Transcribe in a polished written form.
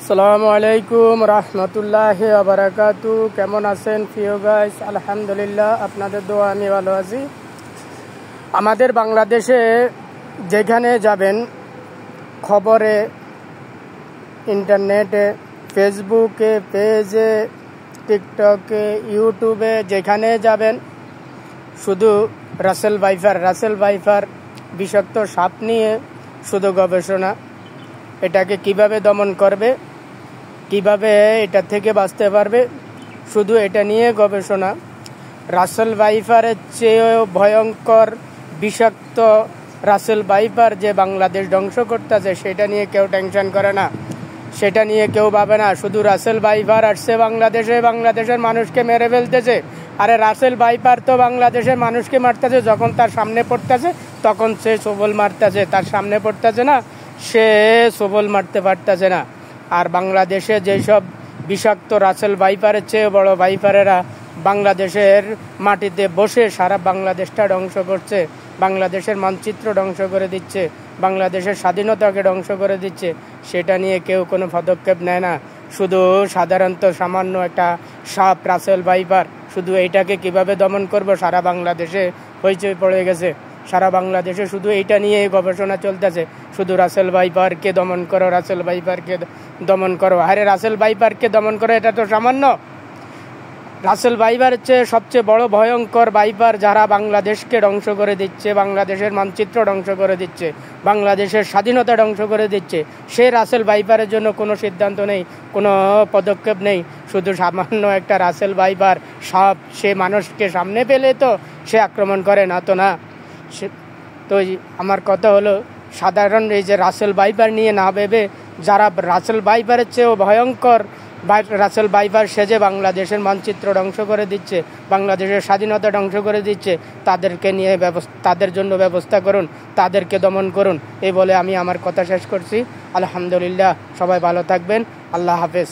আসসালামু আলাইকুম রহমতুল্লাহি ওয়া বারাকাতু। কেমন আছেন প্রিয় গাইস? আলহামদুলিল্লাহ, আপনাদের দোয়া আমি ভালো আছি। আমাদের বাংলাদেশে যেখানে যাবেন, খবরে, ইন্টারনেটে, ফেসবুকে, পেজে, টিকটকে, ইউটিউবে, যেখানে যাবেন শুধু রাসেল ভাইপার বিষাক্ত সাপ নিয়ে শুধু গবেষণা। এটাকে কিভাবে দমন করবে, কিভাবে এটা থেকে বাঁচতে পারবে, শুধু এটা নিয়ে গবেষণা। রাসেল ভাইপারের চেয়েও ভয়ঙ্কর বিষাক্ত রাসেল ভাইপার যে বাংলাদেশ ধ্বংস করতেছে, সেটা নিয়ে কেউ টেনশন করে না, সেটা নিয়ে কেউ ভাবে না। শুধু রাসেল ভাইপার আসছে বাংলাদেশে, বাংলাদেশের মানুষকে মেরে ফেলতেছে। আরে রাসেল ভাইপার তো বাংলাদেশের মানুষকে মারতেছে, যখন তার সামনে পড়তেছে তখন সে সবল মারতেছে, তার সামনে পড়তেছে না, সে সবল মারতে পারতেছে না। আর বাংলাদেশে যেসব বিষাক্ত রাসেল ভাইপারের চেয়ে বড় ভাইপারেরা বাংলাদেশের মাটিতে বসে সারা বাংলাদেশটা ধ্বংস করছে, বাংলাদেশের মানচিত্র ধ্বংস করে দিচ্ছে, বাংলাদেশের স্বাধীনতাকে ধ্বংস করে দিচ্ছে, সেটা নিয়ে কেউ কোনো পদক্ষেপ নেয় না। শুধু সাধারণত সামান্য একটা সাপ রাসেল ভাইপার, শুধু এইটাকে কিভাবে দমন করব সারা বাংলাদেশে হইচই পড়ে গেছে। সারা বাংলাদেশে শুধু এইটা নিয়ে গবেষণা চলতেছে, শুধু রাসেল ভাইপারকে দমন করো, রাসেল ভাইপারকে দমন করো। আরে রাসেল ভাইপারকে দমন করো, এটা তো সামান্য। রাসেল ভাইপারের চেয়ে সবচেয়ে বড় ভয়ঙ্কর ভাইপার যারা বাংলাদেশকে ধ্বংস করে দিচ্ছে, বাংলাদেশের মানচিত্র ধ্বংস করে দিচ্ছে, বাংলাদেশের স্বাধীনতা ধ্বংস করে দিচ্ছে, সে রাসেল ভাইপারের জন্য কোনো সিদ্ধান্ত নেই, কোনো পদক্ষেপ নেই। শুধু সামান্য একটা রাসেল ভাইপার সাপ, সে মানুষকে সামনে পেলে তো সে আক্রমণ করে, না তো না। তো আমার কথা হলো, সাধারণ এই যে রাসেল ভাইপার নিয়ে না ভেবে যারা রাসেল ভাইপারের চেয়েও ভয়ঙ্কর রাসেল ভাইপার সেজে বাংলাদেশের মানচিত্র ধ্বংস করে দিচ্ছে, বাংলাদেশের স্বাধীনতা ধ্বংস করে দিচ্ছে, তাদেরকে নিয়ে তাদের জন্য ব্যবস্থা করুন, তাদেরকে দমন করুন। এই বলে আমি আমার কথা শেষ করছি। আলহামদুলিল্লাহ, সবাই ভালো থাকবেন। আল্লাহ হাফেজ।